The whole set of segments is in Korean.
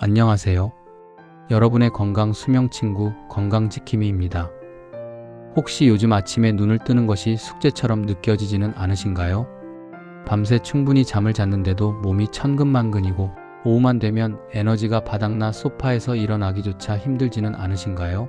안녕하세요. 여러분의 건강 수명 친구 건강지킴이입니다. 혹시 요즘 아침에 눈을 뜨는 것이 숙제처럼 느껴지지는 않으신가요? 밤새 충분히 잠을 잤는데도 몸이 천근만근이고 오후만 되면 에너지가 바닥나 소파에서 일어나기조차 힘들지는 않으신가요?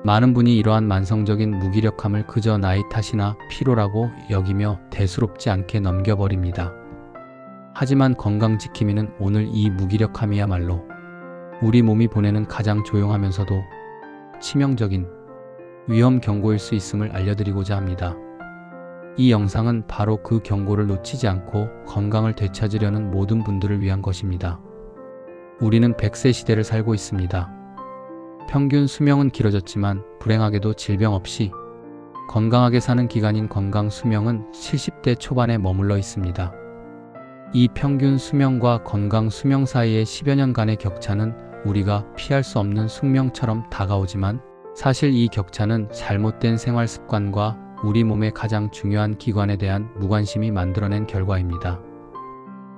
많은 분이 이러한 만성적인 무기력함을 그저 나이 탓이나 피로라고 여기며 대수롭지 않게 넘겨버립니다. 하지만 건강지킴이는 오늘 이 무기력함이야말로 우리 몸이 보내는 가장 조용하면서도 치명적인 위험 경고일 수 있음을 알려드리고자 합니다. 이 영상은 바로 그 경고를 놓치지 않고 건강을 되찾으려는 모든 분들을 위한 것입니다. 우리는 100세 시대를 살고 있습니다. 평균 수명은 길어졌지만 불행하게도 질병 없이 건강하게 사는 기간인 건강 수명은 70대 초반에 머물러 있습니다. 이 평균 수명과 건강 수명 사이의 10여 년간의 격차는 우리가 피할 수 없는 숙명처럼 다가오지만 사실 이 격차는 잘못된 생활 습관과 우리 몸의 가장 중요한 기관에 대한 무관심이 만들어낸 결과입니다.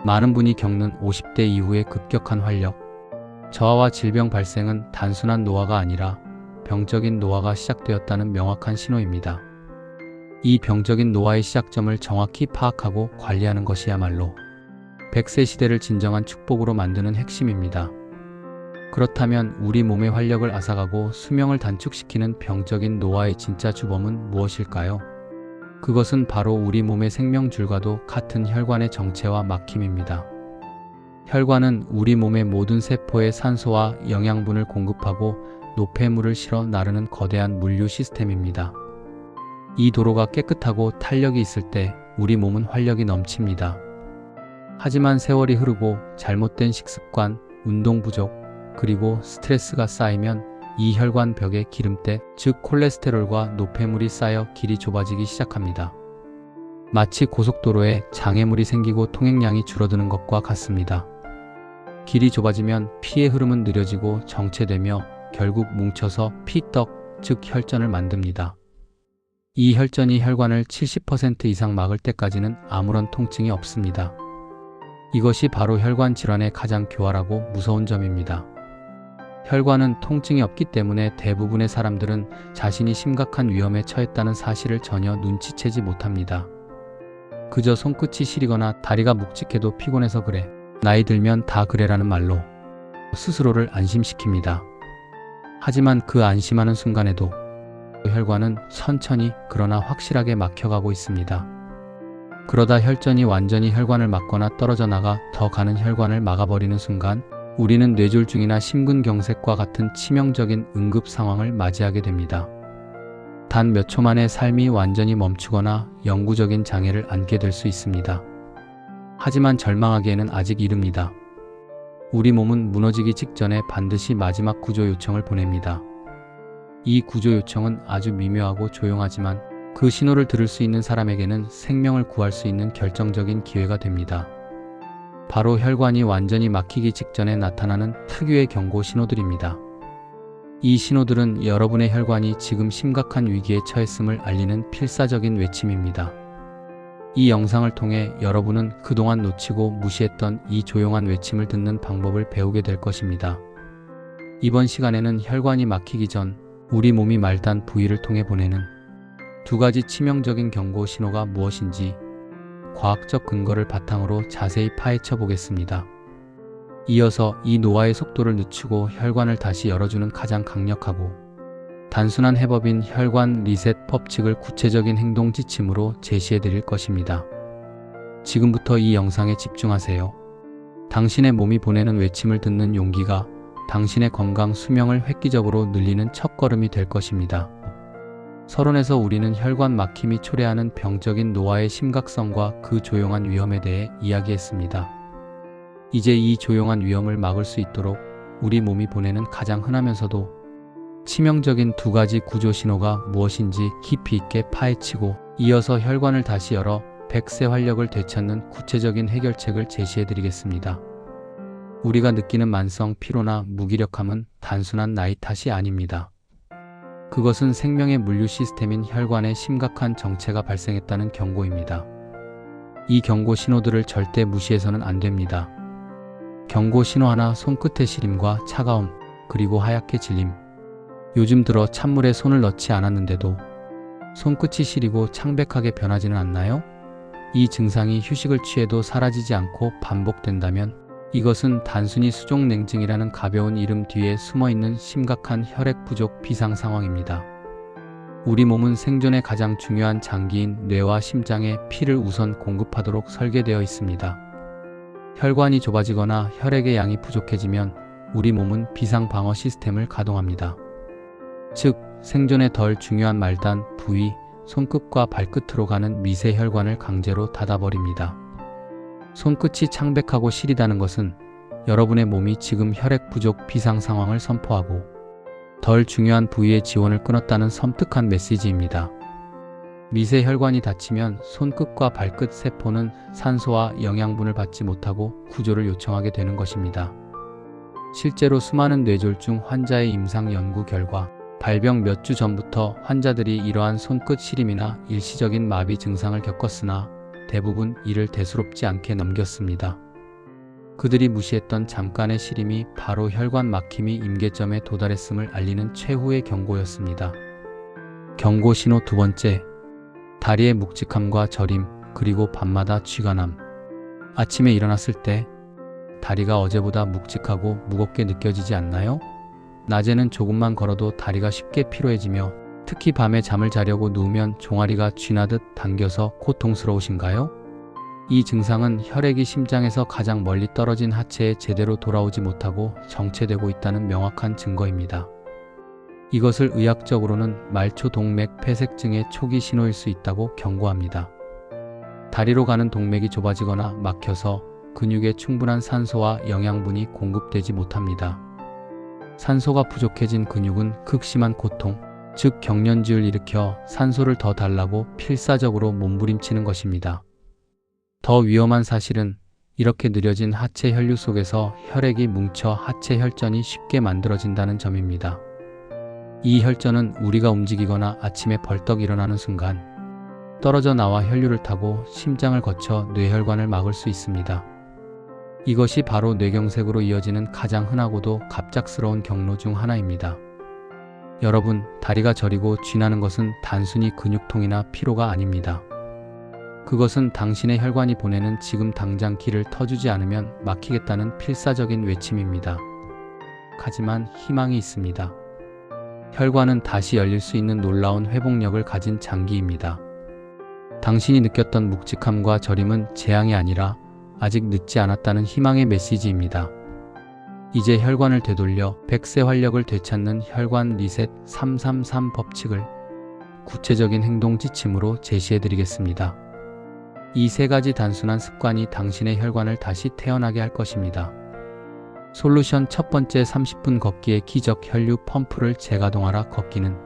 많은 분이 겪는 50대 이후의 급격한 활력, 저하와 질병 발생은 단순한 노화가 아니라 병적인 노화가 시작되었다는 명확한 신호입니다. 이 병적인 노화의 시작점을 정확히 파악하고 관리하는 것이야말로 100세 시대를 진정한 축복으로 만드는 핵심입니다. 그렇다면 우리 몸의 활력을 앗아가고 수명을 단축시키는 병적인 노화의 진짜 주범은 무엇일까요? 그것은 바로 우리 몸의 생명줄과도 같은 혈관의 정체와 막힘입니다. 혈관은 우리 몸의 모든 세포에 산소와 영양분을 공급하고 노폐물을 실어 나르는 거대한 물류 시스템입니다. 이 도로가 깨끗하고 탄력이 있을 때 우리 몸은 활력이 넘칩니다. 하지만 세월이 흐르고 잘못된 식습관, 운동 부족, 그리고 스트레스가 쌓이면 이 혈관 벽에 기름때, 즉 콜레스테롤과 노폐물이 쌓여 길이 좁아지기 시작합니다. 마치 고속도로에 장애물이 생기고 통행량이 줄어드는 것과 같습니다. 길이 좁아지면 피의 흐름은 느려지고 정체되며 결국 뭉쳐서 피떡, 즉 혈전을 만듭니다. 이 혈전이 혈관을 70% 이상 막을 때까지는 아무런 통증이 없습니다. 이것이 바로 혈관 질환의 가장 교활하고 무서운 점입니다. 혈관은 통증이 없기 때문에 대부분의 사람들은 자신이 심각한 위험에 처했다는 사실을 전혀 눈치채지 못합니다. 그저 손끝이 시리거나 다리가 묵직해도 피곤해서 그래, 나이 들면 다 그래라는 말로 스스로를 안심시킵니다. 하지만 그 안심하는 순간에도 혈관은 천천히 그러나 확실하게 막혀가고 있습니다. 그러다 혈전이 완전히 혈관을 막거나 떨어져 나가 더 가는 혈관을 막아버리는 순간 우리는 뇌졸중이나 심근경색과 같은 치명적인 응급 상황을 맞이하게 됩니다. 단 몇 초 만에 삶이 완전히 멈추거나 영구적인 장애를 안게 될 수 있습니다. 하지만 절망하기에는 아직 이릅니다. 우리 몸은 무너지기 직전에 반드시 마지막 구조 요청을 보냅니다. 이 구조 요청은 아주 미묘하고 조용하지만 그 신호를 들을 수 있는 사람에게는 생명을 구할 수 있는 결정적인 기회가 됩니다. 바로 혈관이 완전히 막히기 직전에 나타나는 특유의 경고 신호들입니다. 이 신호들은 여러분의 혈관이 지금 심각한 위기에 처했음을 알리는 필사적인 외침입니다. 이 영상을 통해 여러분은 그동안 놓치고 무시했던 이 조용한 외침을 듣는 방법을 배우게 될 것입니다. 이번 시간에는 혈관이 막히기 전 우리 몸이 말단 부위를 통해 보내는 두 가지 치명적인 경고 신호가 무엇인지 과학적 근거를 바탕으로 자세히 파헤쳐 보겠습니다. 이어서 이 노화의 속도를 늦추고 혈관을 다시 열어주는 가장 강력하고 단순한 해법인 혈관 리셋 법칙을 구체적인 행동 지침으로 제시해 드릴 것입니다. 지금부터 이 영상에 집중하세요. 당신의 몸이 보내는 외침을 듣는 용기가 당신의 건강 수명을 획기적으로 늘리는 첫걸음이 될 것입니다. 서론에서 우리는 혈관 막힘이 초래하는 병적인 노화의 심각성과 그 조용한 위험에 대해 이야기했습니다. 이제 이 조용한 위험을 막을 수 있도록 우리 몸이 보내는 가장 흔하면서도 치명적인 두 가지 구조 신호가 무엇인지 깊이 있게 파헤치고 이어서 혈관을 다시 열어 100세 활력을 되찾는 구체적인 해결책을 제시해드리겠습니다. 우리가 느끼는 만성 피로나 무기력함은 단순한 나이 탓이 아닙니다. 그것은 생명의 물류 시스템인 혈관에 심각한 정체가 발생했다는 경고입니다. 이 경고 신호들을 절대 무시해서는 안 됩니다. 경고 신호 하나, 손끝의 시림과 차가움, 그리고 하얗게 질림. 요즘 들어 찬물에 손을 넣지 않았는데도 손끝이 시리고 창백하게 변하지는 않나요? 이 증상이 휴식을 취해도 사라지지 않고 반복된다면 이것은 단순히 수족냉증이라는 가벼운 이름 뒤에 숨어있는 심각한 혈액 부족 비상 상황입니다. 우리 몸은 생존에 가장 중요한 장기인 뇌와 심장에 피를 우선 공급하도록 설계되어 있습니다. 혈관이 좁아지거나 혈액의 양이 부족해지면 우리 몸은 비상 방어 시스템을 가동합니다. 즉, 생존에 덜 중요한 말단, 부위, 손끝과 발끝으로 가는 미세 혈관을 강제로 닫아버립니다. 손끝이 창백하고 시리다는 것은 여러분의 몸이 지금 혈액 부족 비상 상황을 선포하고 덜 중요한 부위의 지원을 끊었다는 섬뜩한 메시지입니다. 미세 혈관이 닫히면 손끝과 발끝 세포는 산소와 영양분을 받지 못하고 구조를 요청하게 되는 것입니다. 실제로 수많은 뇌졸중 환자의 임상 연구 결과 발병 몇 주 전부터 환자들이 이러한 손끝 시림이나 일시적인 마비 증상을 겪었으나 대부분 이를 대수롭지 않게 넘겼습니다. 그들이 무시했던 잠깐의 시림이 바로 혈관 막힘이 임계점에 도달했음을 알리는 최후의 경고였습니다. 경고 신호 두 번째, 다리의 묵직함과 저림, 그리고 밤마다 쥐가남. 아침에 일어났을 때 다리가 어제보다 묵직하고 무겁게 느껴지지 않나요? 낮에는 조금만 걸어도 다리가 쉽게 피로해지며 특히 밤에 잠을 자려고 누우면 종아리가 쥐나듯 당겨서 고통스러우신가요? 이 증상은 혈액이 심장에서 가장 멀리 떨어진 하체에 제대로 돌아오지 못하고 정체되고 있다는 명확한 증거입니다. 이것을 의학적으로는 말초동맥 폐색증의 초기 신호일 수 있다고 경고합니다. 다리로 가는 동맥이 좁아지거나 막혀서 근육에 충분한 산소와 영양분이 공급되지 못합니다. 산소가 부족해진 근육은 극심한 고통, 즉 경련지를 일으켜 산소를 더 달라고 필사적으로 몸부림치는 것입니다. 더 위험한 사실은 이렇게 느려진 하체 혈류 속에서 혈액이 뭉쳐 하체 혈전이 쉽게 만들어진다는 점입니다. 이 혈전은 우리가 움직이거나 아침에 벌떡 일어나는 순간 떨어져 나와 혈류를 타고 심장을 거쳐 뇌혈관을 막을 수 있습니다. 이것이 바로 뇌경색으로 이어지는 가장 흔하고도 갑작스러운 경로 중 하나입니다. 여러분, 다리가 저리고 쥐나는 것은 단순히 근육통이나 피로가 아닙니다. 그것은 당신의 혈관이 보내는 지금 당장 길을 터주지 않으면 막히겠다는 필사적인 외침입니다. 하지만 희망이 있습니다. 혈관은 다시 열릴 수 있는 놀라운 회복력을 가진 장기입니다. 당신이 느꼈던 묵직함과 저림은 재앙이 아니라 아직 늦지 않았다는 희망의 메시지입니다. 이제 혈관을 되돌려 백세 활력을 되찾는 혈관 리셋 333 법칙을 구체적인 행동 지침으로 제시해드리겠습니다. 이 세 가지 단순한 습관이 당신의 혈관을 다시 태어나게 할 것입니다. 솔루션 첫 번째, 30분 걷기의 기적 혈류 펌프를 재가동하라. 걷기는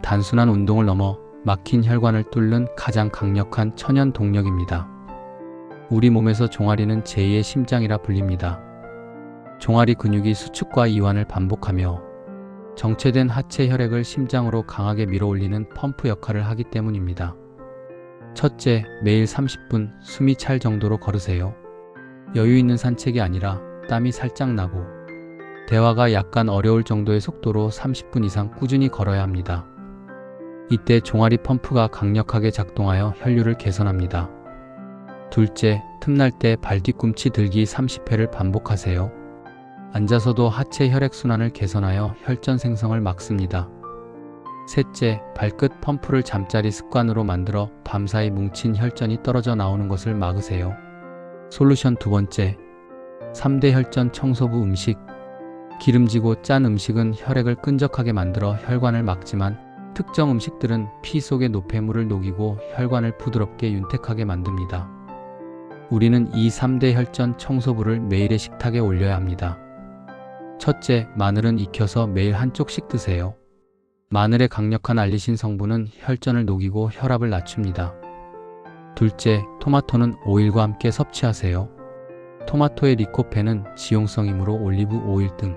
단순한 운동을 넘어 막힌 혈관을 뚫는 가장 강력한 천연 동력입니다. 우리 몸에서 종아리는 제2의 심장이라 불립니다. 종아리 근육이 수축과 이완을 반복하며 정체된 하체 혈액을 심장으로 강하게 밀어올리는 펌프 역할을 하기 때문입니다. 첫째, 매일 30분 숨이 찰 정도로 걸으세요. 여유 있는 산책이 아니라 땀이 살짝 나고 대화가 약간 어려울 정도의 속도로 30분 이상 꾸준히 걸어야 합니다. 이때 종아리 펌프가 강력하게 작동하여 혈류를 개선합니다. 둘째, 틈날 때 발 뒤꿈치 들기 30회를 반복하세요. 앉아서도 하체 혈액순환을 개선하여 혈전 생성을 막습니다. 셋째, 발끝 펌프를 잠자리 습관으로 만들어 밤사이 뭉친 혈전이 떨어져 나오는 것을 막으세요. 솔루션 두 번째, 3대 혈전 청소부 음식. 기름지고 짠 음식은 혈액을 끈적하게 만들어 혈관을 막지만 특정 음식들은 피 속의 노폐물을 녹이고 혈관을 부드럽게 윤택하게 만듭니다. 우리는 이 3대 혈전 청소부를 매일의 식탁에 올려야 합니다. 첫째, 마늘은 익혀서 매일 한쪽씩 드세요. 마늘의 강력한 알리신 성분은 혈전을 녹이고 혈압을 낮춥니다. 둘째, 토마토는 오일과 함께 섭취하세요. 토마토의 리코펜은 지용성이므로 올리브 오일 등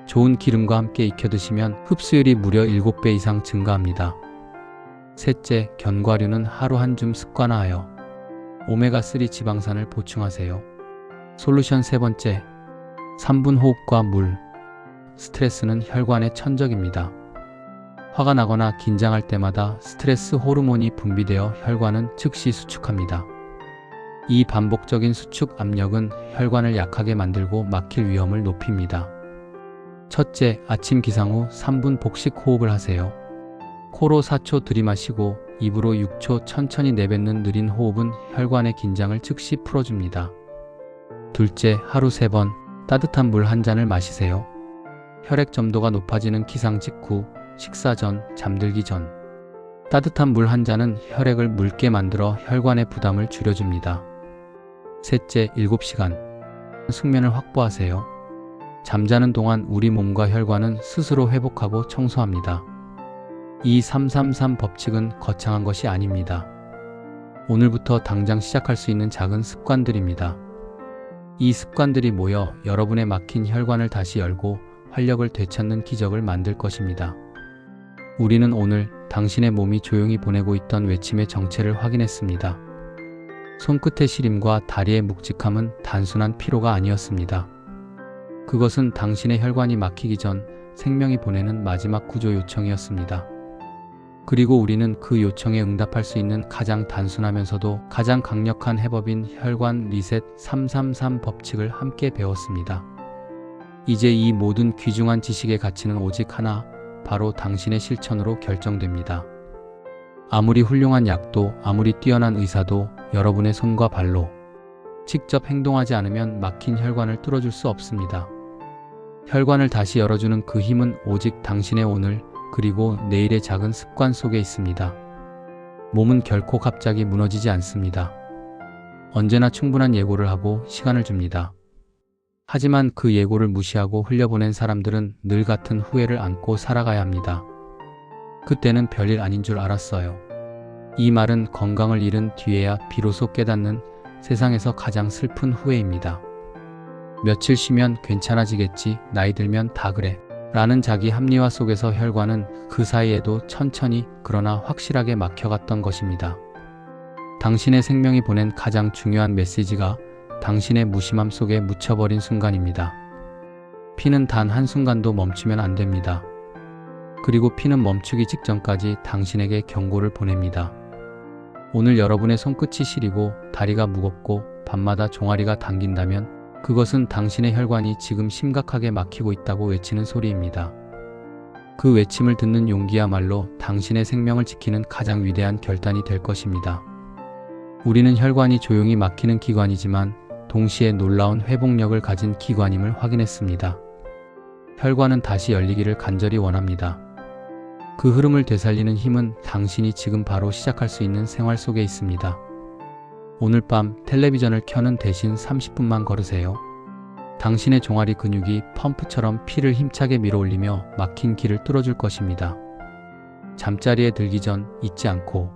좋은 기름과 함께 익혀 드시면 흡수율이 무려 7배 이상 증가합니다. 셋째, 견과류는 하루 한 줌 습관화하여 오메가3 지방산을 보충하세요. 솔루션 세 번째, 3분 호흡과 물. 스트레스는 혈관의 천적입니다. 화가 나거나 긴장할 때마다 스트레스 호르몬이 분비되어 혈관은 즉시 수축합니다. 이 반복적인 수축 압력은 혈관을 약하게 만들고 막힐 위험을 높입니다. 첫째, 아침 기상 후 3분 복식 호흡을 하세요. 코로 4초 들이마시고 입으로 6초 천천히 내뱉는 느린 호흡은 혈관의 긴장을 즉시 풀어줍니다. 둘째, 하루 3번 따뜻한 물 한 잔을 마시세요. 혈액 점도가 높아지는 기상 직후, 식사 전, 잠들기 전. 따뜻한 물 한 잔은 혈액을 묽게 만들어 혈관의 부담을 줄여줍니다. 셋째, 7시간 숙면을 확보하세요. 잠자는 동안 우리 몸과 혈관은 스스로 회복하고 청소합니다. 이 333 법칙은 거창한 것이 아닙니다. 오늘부터 당장 시작할 수 있는 작은 습관들입니다. 이 습관들이 모여 여러분의 막힌 혈관을 다시 열고 활력을 되찾는 기적을 만들 것입니다. 우리는 오늘 당신의 몸이 조용히 보내고 있던 외침의 정체를 확인했습니다. 손끝의 시림과 다리의 묵직함은 단순한 피로가 아니었습니다. 그것은 당신의 혈관이 막히기 전 생명이 보내는 마지막 구조 요청이었습니다. 그리고 우리는 그 요청에 응답할 수 있는 가장 단순하면서도 가장 강력한 해법인 혈관 리셋 333 법칙을 함께 배웠습니다. 이제 이 모든 귀중한 지식의 가치는 오직 하나, 바로 당신의 실천으로 결정됩니다. 아무리 훌륭한 약도, 아무리 뛰어난 의사도 여러분의 손과 발로 직접 행동하지 않으면 막힌 혈관을 뚫어줄 수 없습니다. 혈관을 다시 열어주는 그 힘은 오직 당신의 오늘, 그리고 내일의 작은 습관 속에 있습니다. 몸은 결코 갑자기 무너지지 않습니다. 언제나 충분한 예고를 하고 시간을 줍니다. 하지만 그 예고를 무시하고 흘려보낸 사람들은 늘 같은 후회를 안고 살아가야 합니다. 그때는 별일 아닌 줄 알았어요. 이 말은 건강을 잃은 뒤에야 비로소 깨닫는 세상에서 가장 슬픈 후회입니다. 며칠 쉬면 괜찮아지겠지, 나이 들면 다 그래 라는 자기 합리화 속에서 혈관은 그 사이에도 천천히 그러나 확실하게 막혀갔던 것입니다. 당신의 생명이 보낸 가장 중요한 메시지가 당신의 무심함 속에 묻혀버린 순간입니다. 피는 단 한순간도 멈추면 안 됩니다. 그리고 피는 멈추기 직전까지 당신에게 경고를 보냅니다. 오늘 여러분의 손끝이 시리고 다리가 무겁고 밤마다 종아리가 당긴다면 그것은 당신의 혈관이 지금 심각하게 막히고 있다고 외치는 소리입니다. 그 외침을 듣는 용기야말로 당신의 생명을 지키는 가장 위대한 결단이 될 것입니다. 우리는 혈관이 조용히 막히는 기관이지만 동시에 놀라운 회복력을 가진 기관임을 확인했습니다. 혈관은 다시 열리기를 간절히 원합니다. 그 흐름을 되살리는 힘은 당신이 지금 바로 시작할 수 있는 생활 속에 있습니다. 오늘 밤 텔레비전을 켜는 대신 30분만 걸으세요. 당신의 종아리 근육이 펌프처럼 피를 힘차게 밀어올리며 막힌 길을 뚫어줄 것입니다. 잠자리에 들기 전 잊지 않고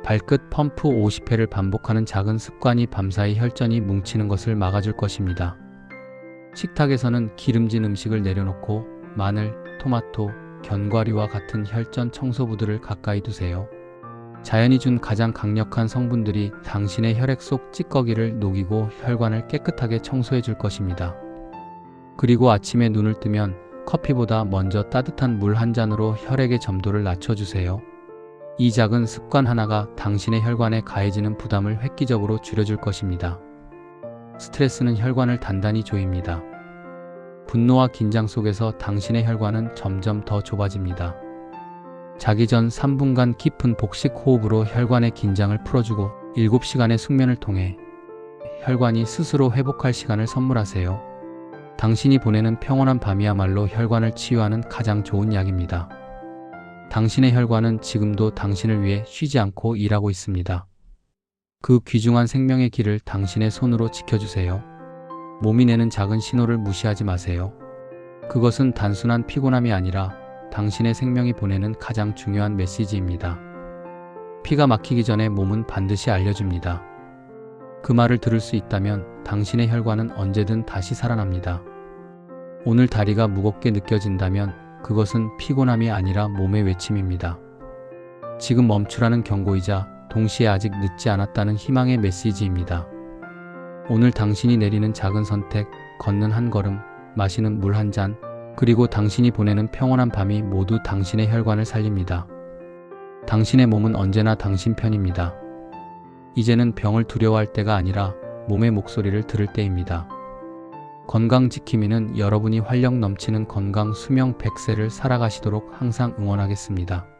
발끝 펌프 50회를 반복하는 작은 습관이 밤사이 혈전이 뭉치는 것을 막아줄 것입니다. 식탁에서는 기름진 음식을 내려놓고 마늘, 토마토, 견과류와 같은 혈전 청소부들을 가까이 두세요. 자연이 준 가장 강력한 성분들이 당신의 혈액 속 찌꺼기를 녹이고 혈관을 깨끗하게 청소해 줄 것입니다. 그리고 아침에 눈을 뜨면 커피보다 먼저 따뜻한 물 한 잔으로 혈액의 점도를 낮춰주세요. 이 작은 습관 하나가 당신의 혈관에 가해지는 부담을 획기적으로 줄여줄 것입니다. 스트레스는 혈관을 단단히 조입니다. 분노와 긴장 속에서 당신의 혈관은 점점 더 좁아집니다. 자기 전 3분간 깊은 복식 호흡으로 혈관의 긴장을 풀어주고 7시간의 숙면을 통해 혈관이 스스로 회복할 시간을 선물하세요. 당신이 보내는 평온한 밤이야말로 혈관을 치유하는 가장 좋은 약입니다. 당신의 혈관은 지금도 당신을 위해 쉬지 않고 일하고 있습니다. 그 귀중한 생명의 길을 당신의 손으로 지켜주세요. 몸이 내는 작은 신호를 무시하지 마세요. 그것은 단순한 피곤함이 아니라 당신의 생명이 보내는 가장 중요한 메시지입니다. 피가 막히기 전에 몸은 반드시 알려줍니다. 그 말을 들을 수 있다면 당신의 혈관은 언제든 다시 살아납니다. 오늘 다리가 무겁게 느껴진다면 그것은 피곤함이 아니라 몸의 외침입니다. 지금 멈추라는 경고이자 동시에 아직 늦지 않았다는 희망의 메시지입니다. 오늘 당신이 내리는 작은 선택, 걷는 한 걸음, 마시는 물 한 잔, 그리고 당신이 보내는 평온한 밤이 모두 당신의 혈관을 살립니다. 당신의 몸은 언제나 당신 편입니다. 이제는 병을 두려워할 때가 아니라 몸의 목소리를 들을 때입니다. 건강지킴이는 여러분이 활력 넘치는 건강 수명 100세를 살아가시도록 항상 응원하겠습니다.